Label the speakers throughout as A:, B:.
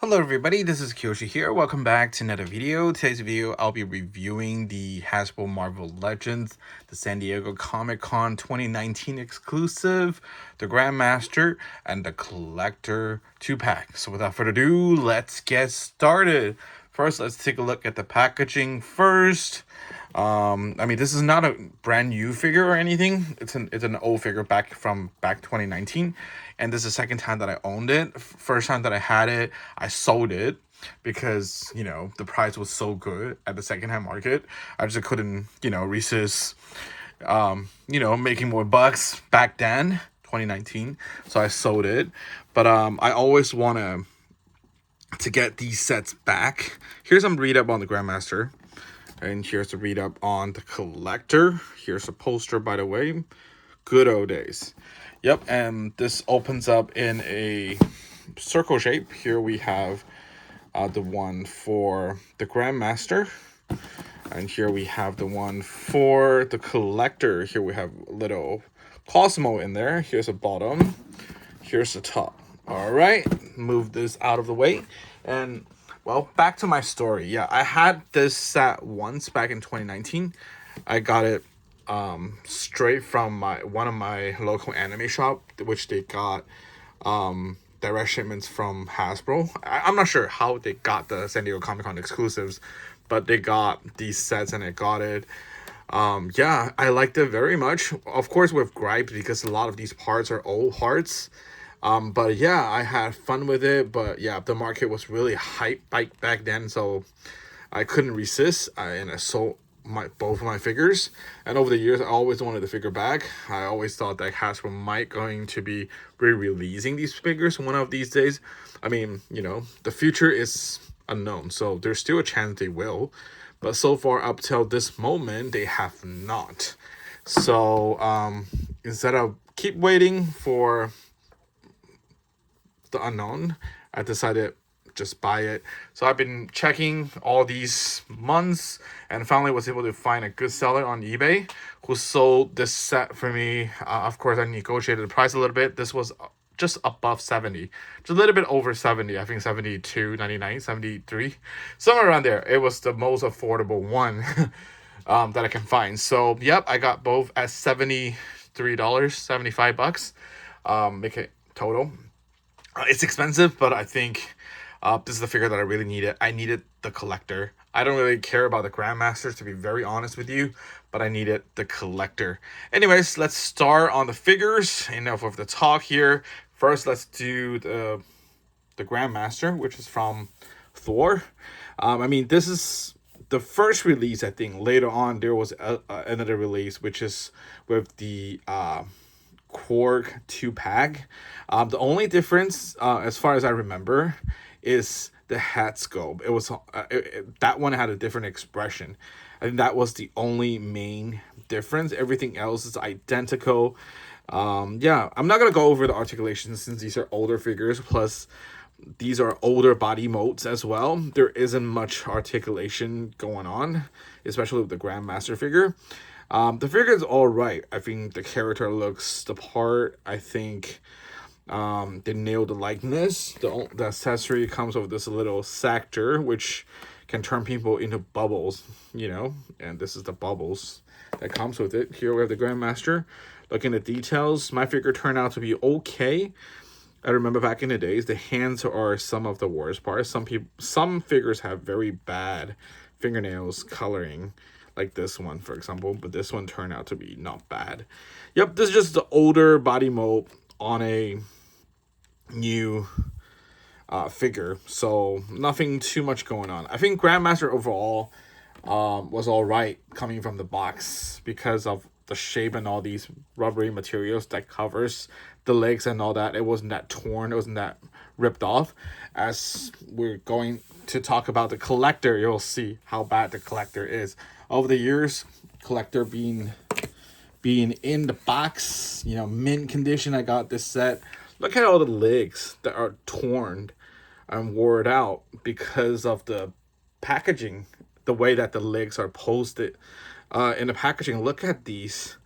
A: Hello everybody, this is Kyoshi here. Welcome back to another video. Today's video, I'll be reviewing the Hasbro Marvel Legends, the San Diego Comic-Con 2019 exclusive, the Grandmaster, and the Collector 2-pack. So without further ado, let's get started. First, let's take a look at the packaging first. This is not a brand new figure or anything. It's an old figure back 2019, and this is the second time that I owned it. First time that I had it, I sold it because the price was so good at the secondhand market. I just couldn't resist making more bucks back then, 2019. So I sold it, but I always want to get these sets back. Here's some read up on the Grandmaster. And here's the read up on the Collector. Here's a poster, by the way. Good old days. Yep, and this opens up in a circle shape. Here we have the one for the Grandmaster. And here we have the one for the Collector. Here we have a little Cosmo in there. Here's the bottom. Here's the top. All right, move this out of the way. And well, back to my story. Yeah, I had this set once back in 2019. I got it straight from one of my local anime shop, which they got direct shipments from Hasbro. I'm not sure how they got the San Diego Comic-Con exclusives, but they got these sets and I got it. Yeah, I liked it very much. Of course, with gripes because a lot of these parts are old parts. But yeah, I had fun with it. But yeah, the market was really hype back then, so I couldn't resist. And I sold both of my figures. And over the years, I always wanted the figure back. I always thought that Hasbro might going to be re-releasing these figures one of these days. I mean, the future is unknown, so there's still a chance they will. But so far, up till this moment, they have not. So instead of keep waiting for the unknown, I decided just buy it. So I've been checking all these months and finally was able to find a good seller on eBay who sold this set for me. Of course, I negotiated the price a little bit. This was just above 70, just a little bit over 70. I think 72.99, 73, somewhere around there. It was the most affordable one that I can find. So yep, I got both at $73, $75. Make it total. It's expensive, but I think this is the figure that I really needed. I needed the Collector. I don't really care about the Grandmasters, to be very honest with you, but I needed the Collector. Anyways, let's start on the figures. Enough of the talk here. First, let's do the Grandmaster, which is from Thor. This is the first release. I think later on there was another release, which is with the Korg 2-pack. The only difference, as far as I remember, is the head sculpt. It was that one had a different expression. I think that was the only main difference. Everything else is identical. Yeah, I'm not gonna go over the articulation since these are older figures. Plus, these are older body modes as well. There isn't much articulation going on, especially with the Grandmaster figure. The figure is all right. I think the character looks the part. I think they nailed the likeness. The accessory comes with this little sector, which can turn people into bubbles, and this is the bubbles that comes with it. Here we have the Grandmaster. Looking at the details, my figure turned out to be okay. I remember back in the days, the hands are some of the worst parts. Some figures have very bad fingernails coloring, like this one, for example, but this one turned out to be not bad. Yep, this is just the older body mold on a new figure, so nothing too much going on. I think Grandmaster overall was all right coming from the box because of the shape and all these rubbery materials that covers the legs and all that. It wasn't that torn, it wasn't that ripped off. As we're going to talk about the Collector, you'll see how bad the Collector is. Over the years, Collector being in the box, mint condition, I got this set. Look at all the legs that are torn and worn out because of the packaging, the way that the legs are posted in the packaging. Look at these.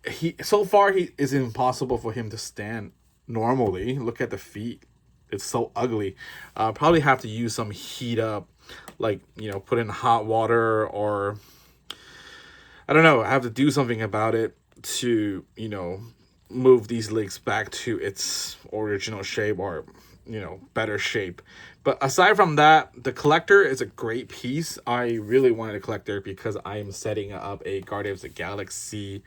A: He is impossible for him to stand normally. Look at the feet. it's so ugly. Probably have to use some heat up, like, you know, put in hot water, or I don't know, I have to do something about it to, you know, move these legs back to its original shape, or, you know, better shape. But aside from that, the collector is a great piece. I really wanted a collector because I am setting up a Guardians of the Galaxy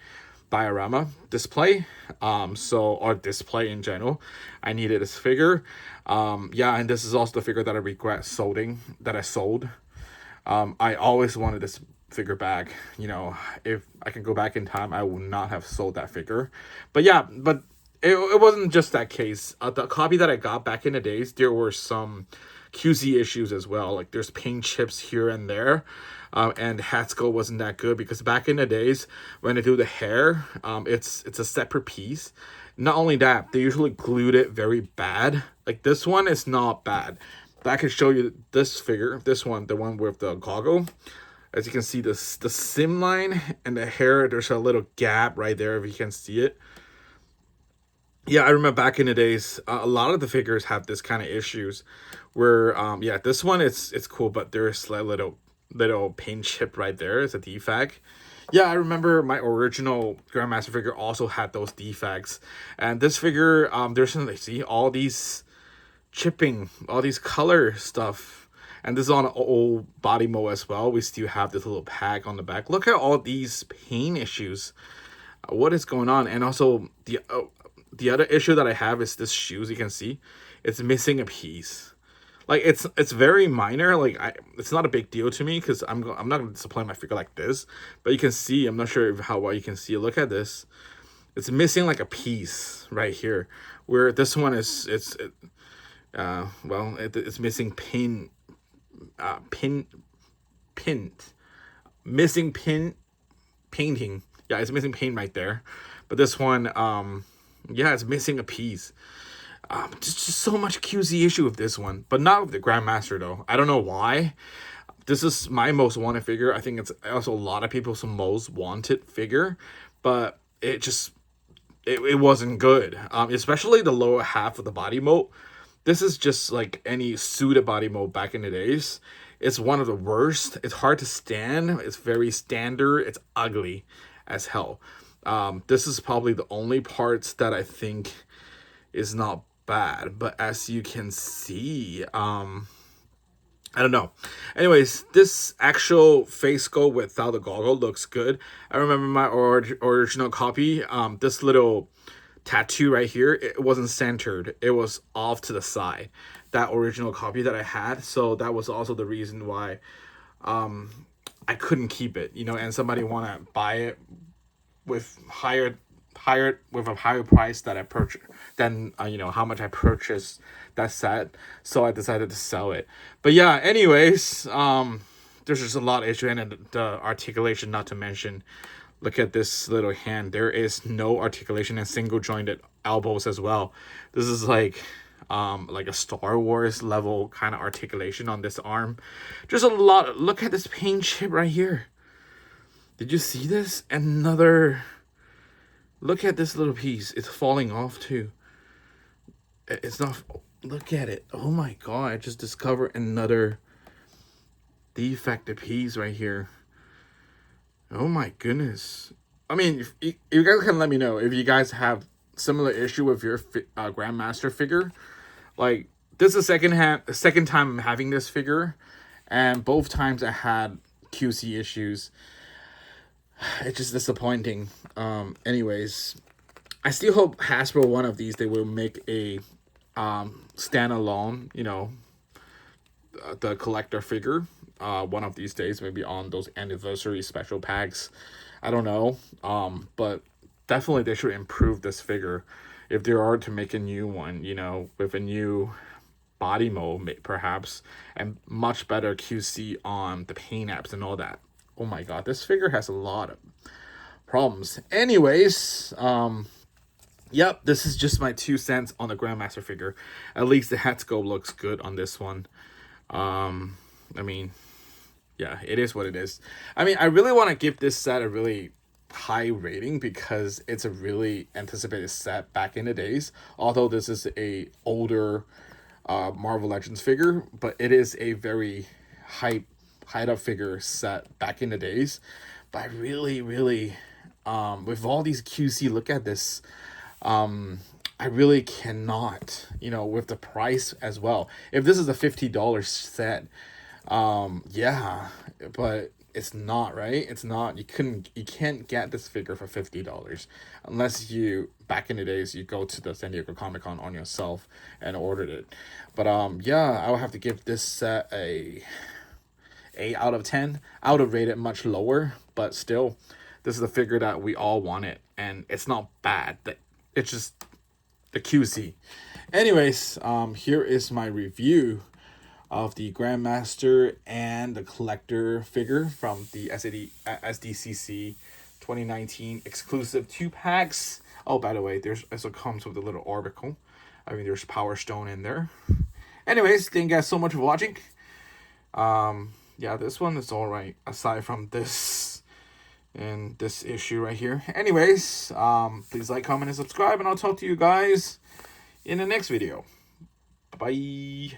A: diorama display, or display in general. I needed this figure. Yeah, and this is also the figure that I regret that I sold. I always wanted this figure back. You know, if I can go back in time, I would not have sold that figure. But yeah, but it wasn't just that case. The copy that I got back in the days, there were some QC issues as well. Like there's paint chips here and there. And Hatsko wasn't that good because back in the days when they do the hair, it's a separate piece. Not only that, they usually glued it very bad. Like this one is not bad. But I can show you this figure, this one, the one with the goggle. As you can see, the sim line and the hair, there's a little gap right there if you can see it. Yeah, I remember back in the days, a lot of the figures have this kind of issues where, yeah, this one, it's cool, but there's a little paint chip right there. It's a defect. Yeah, I remember my original Grandmaster figure also had those defects. And this figure, there's, see, all these chipping, all these color stuff. And this is on an old body mold as well. We still have this little pack on the back. Look at all these paint issues. What is going on? And also, the other issue that I have is this shoes. You can see it's missing a piece. Like it's very minor. Like it's not a big deal to me because I'm not gonna display my figure like this. But you can see, I'm not sure how well you can see. Look at this. It's missing like a piece right here. Where this one is, it's missing missing painting. Yeah, it's missing paint right there. But this one, yeah, it's missing a piece. Just so much QC issue with this one, but not with the Grandmaster though. I don't know why. This is my most wanted figure. I think it's also a lot of people's most wanted figure, but it wasn't good. Especially the lower half of the body mold. This is just like any suited body mold back in the days. It's one of the worst. It's hard to stand. It's very standard. It's ugly as hell. This is probably the only parts that I think is not bad, but as you can see, I don't know. Anyways, this actual face sculpt without the goggle looks good. I remember my original copy, this little tattoo right here, it wasn't centered. It was off to the side. That original copy that I had, so that was also the reason why I couldn't keep it, you know, and somebody want to buy it with a higher price that I purchased than you know how much I purchased that set, so I decided to sell it. But yeah, anyways, there's just a lot of issue, and the articulation, not to mention. Look at this little hand. There is no articulation and single jointed elbows as well. This is like a Star Wars level kind of articulation on this arm. Just a lot. Look at this paint chip right here. Did you see this? Another. Look at this little piece. It's falling off too. It's not. Look at it. Oh my god! I just discovered another defective piece right here. Oh my goodness. I mean, if you guys can let me know if you guys have similar issue with your Grandmaster figure. Like, this is the second time I'm having this figure, and both times I had QC issues. It's just disappointing. Anyways, I still hope Habsro, one of these, they will make a standalone, you know, the collector figure. One of these days, maybe on those anniversary special packs. I don't know. But definitely they should improve this figure if they are to make a new one, you know, with a new body mold perhaps, and much better QC on the paint apps and all that. Oh my god, this figure has a lot of problems. Anyways, yep, this is just my 2 cents on the Grandmaster figure. At least the head sculpt looks good on this one. I mean, yeah, it is what it is. I mean, I really want to give this set a really high rating because it's a really anticipated set back in the days. Although this is a older Marvel Legends figure, but it is a very hype up figure set back in the days. But I really with all these QC, look at this. I really cannot, with the price as well. If this is a $50 set, yeah, but it's not, right? It's not. You can't get this figure for $50 unless you, back in the days, you go to the San Diego Comic-Con on yourself and ordered it. But yeah, I would have to give this set a 8 out of 10. I would have rated it much lower, but still, this is a figure that we all wanted, and it's not bad. It's just the QC. Anyways, here is my review of the Grandmaster and the collector figure from the SDCC 2019 exclusive 2-packs. Oh, by the way, there's also comes with a little orbital. I mean, there's Power Stone in there. Anyways, thank you guys so much for watching. Yeah, this one is all right, aside from this and this issue right here. Anyways, please like, comment, and subscribe, and I'll talk to you guys in the next video. Bye-bye.